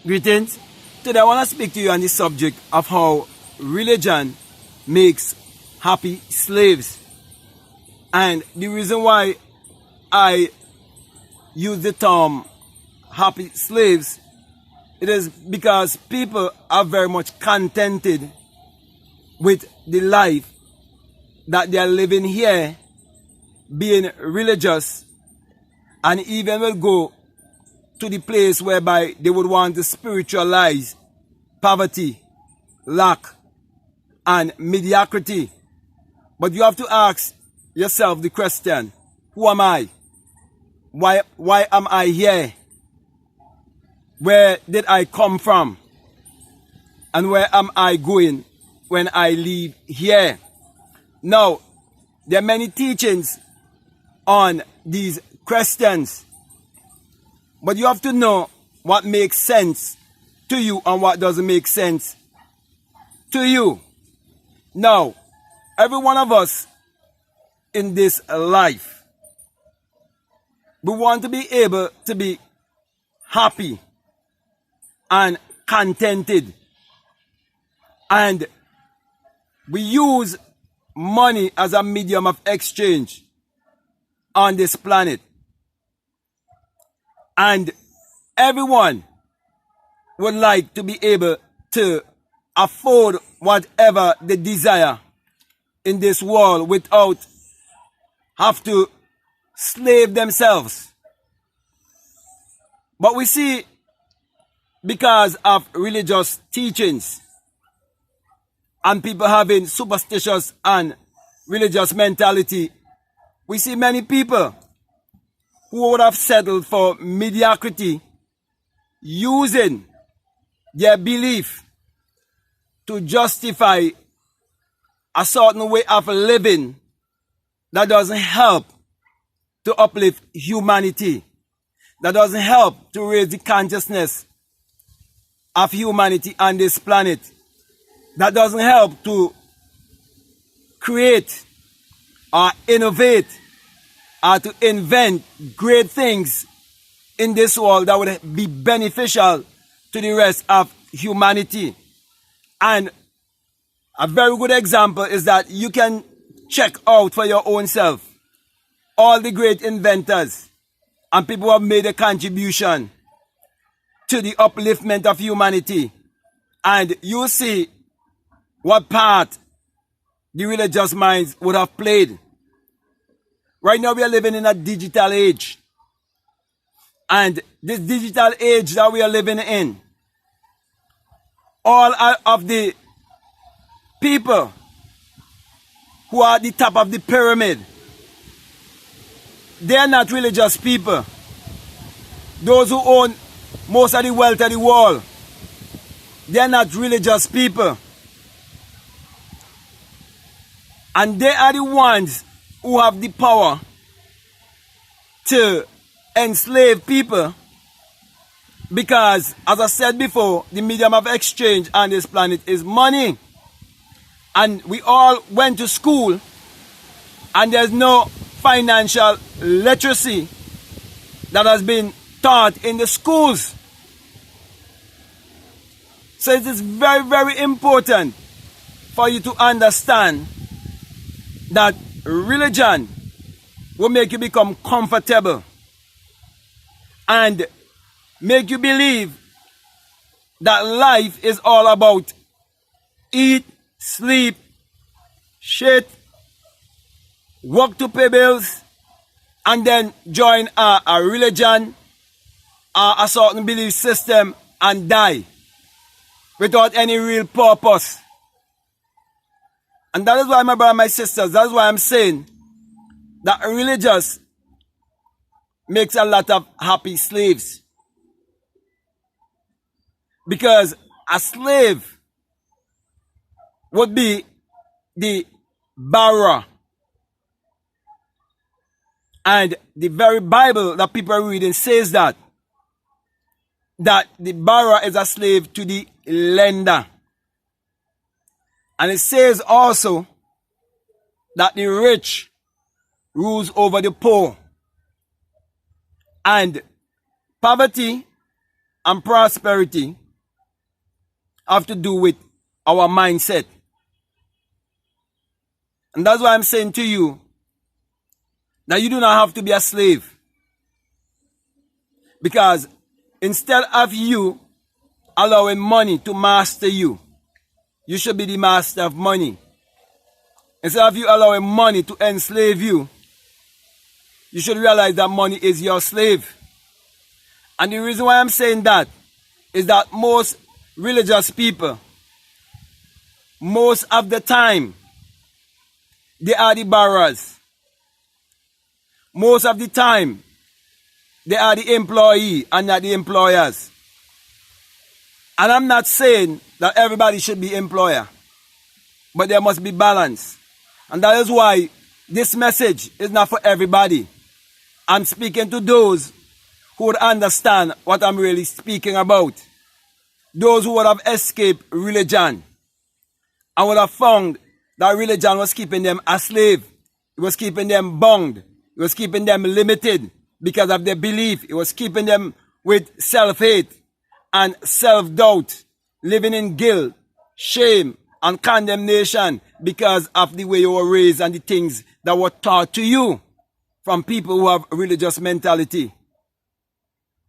Greetings. Today I want to speak to you on the subject of how religion makes happy slaves. And the reason why I use the term happy slaves, it is because people are very much contented with the life that they are living here, being religious, and even will go to the place whereby they would want to spiritualize poverty, lack, and mediocrity. But you have to ask yourself the question, who am I? Why am I here? Where did I come from? And where am I going when I leave here? Now, there are many teachings on these questions, but you have to know what makes sense to you and what doesn't make sense to you. Now, every one of us in this life, we want to be able to be happy and contented. And we use money as a medium of exchange on this planet. And everyone would like to be able to afford whatever they desire in this world without have to slave themselves. But we see, because of religious teachings and people having superstitious and religious mentality, we see many people who would have settled for mediocrity using their belief to justify a certain way of living that doesn't help to uplift humanity, that doesn't help to raise the consciousness of humanity on this planet, that doesn't help to create or innovate or to invent great things in this world that would be beneficial to the rest of humanity. And a very good example is that you can check out for your own self all the great inventors and people who have made a contribution to the upliftment of humanity, and you see what part the religious minds would have played. Right now we are living in a digital age, and this digital age that we are living in, all of the people who are at the top of the pyramid, they are not religious people. Those who own most of the wealth of the world, they are not religious people. And they are the ones who have the power to enslave people, because, as I said before, the medium of exchange on this planet is money. And we all went to school, and there's no financial literacy that has been taught in the schools. So it is very, very important for you to understand that religion will make you become comfortable and make you believe that life is all about eat, sleep, shit, work to pay bills, and then join a religion, a certain belief system, and die without any real purpose. And that is why, my brother and my sisters, that is why I'm saying that religious makes a lot of happy slaves. Because a slave would be the borrower. And the very Bible that people are reading says that the borrower is a slave to the lender. And it says also that the rich rules over the poor. And poverty and prosperity have to do with our mindset. And that's why I'm saying to you that you do not have to be a slave. Because instead of you allowing money to master you, you should be the master of money. Instead of you allowing money to enslave you, you should realize that money is your slave. And the reason why I'm saying that is that most religious people, most of the time, they are the borrowers. Most of the time, they are the employee and not the employers. And I'm not saying that everybody should be employer, but there must be balance. And that is why this message is not for everybody. I'm speaking to those who would understand what I'm really speaking about. Those who would have escaped religion and would have found that religion was keeping them a slave. It was keeping them bound. It was keeping them limited because of their belief. It was keeping them with self-hate and self-doubt, living in guilt, shame, and condemnation because of the way you were raised and the things that were taught to you from people who have religious mentality.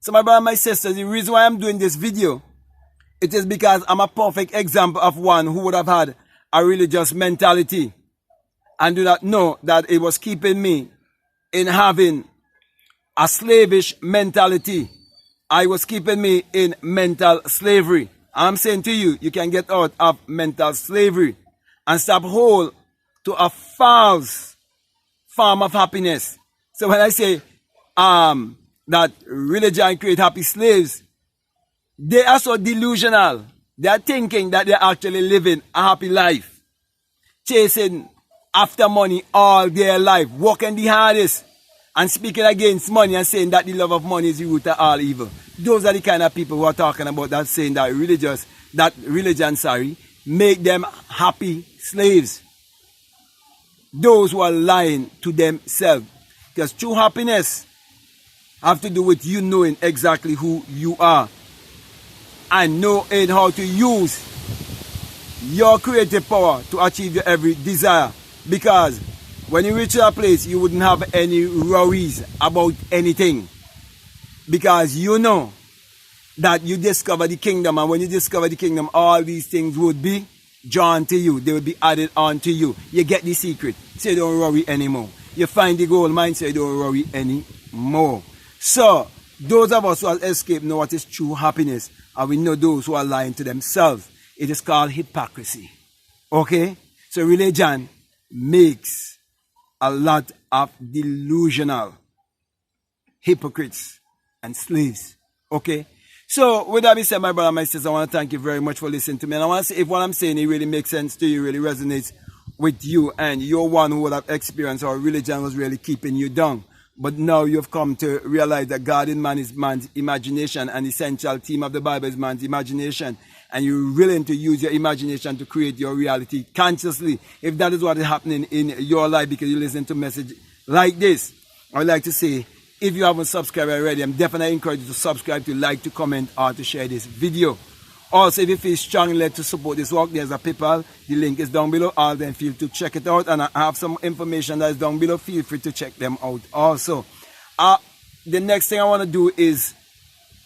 So my brother and my sisters, the reason why I'm doing this video, it is because I'm a perfect example of one who would have had a religious mentality and do not know that it was keeping me in having a slavish mentality. I was keeping me in mental slavery. I'm saying to you, you can get out of mental slavery and stop hold to a false form of happiness. So when I say that religion create happy slaves, they are so delusional. They are thinking that they're actually living a happy life, chasing after money all their life, working the hardest, and speaking against money and saying that the love of money is the root of all evil. Those are the kind of people who are talking about that, saying that religion make them happy slaves. Those who are lying to themselves. Because true happiness have to do with you knowing exactly who you are and knowing how to use your creative power to achieve your every desire. Because when you reach that place, you wouldn't have any worries about anything. Because you know that you discover the kingdom, and when you discover the kingdom, all these things would be drawn to you. They will be added on to you. You get the secret, so you don't worry anymore. You find the gold mine, so you don't worry anymore. So, those of us who have escaped know what is true happiness, and we know those who are lying to themselves. It is called hypocrisy. Okay? So religion makes a lot of delusional hypocrites and slaves. Okay? So, with that being said, my brother and my sister, I want to thank you very much for listening to me. And I want to say, if what I'm saying, it really makes sense to you, really resonates with you, and you're one who would have experienced how religion was really keeping you down. But now you've come to realize that God in man is man's imagination, and the essential theme of the Bible is man's imagination. And you're willing to use your imagination to create your reality consciously. If that is what is happening in your life because you listen to a message like this, I would like to say, if you haven't subscribed already, I'm definitely encouraging you to subscribe, to like, to comment, or to share this video. Also, if you feel strongly led to support this work, there's a PayPal. The link is down below. All then feel to check it out. And I have some information that is down below. Feel free to check them out also. The next thing I want to do is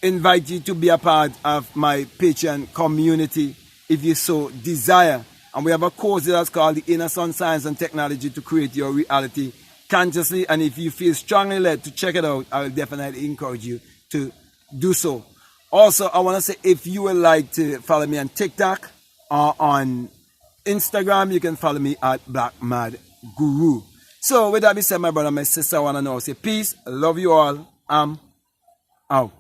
invite you to be a part of my Patreon community if you so desire. And we have a course that's called the Inner Sun Science and Technology to Create Your Reality Consciously. And if you feel strongly led to check it out, I will definitely encourage you to do so. Also, I want to say, if you would like to follow me on TikTok or on Instagram, you can follow me at BlackMadGuru. So, with that being said, my brother and my sister, I want to know, say peace, love you all, I'm out.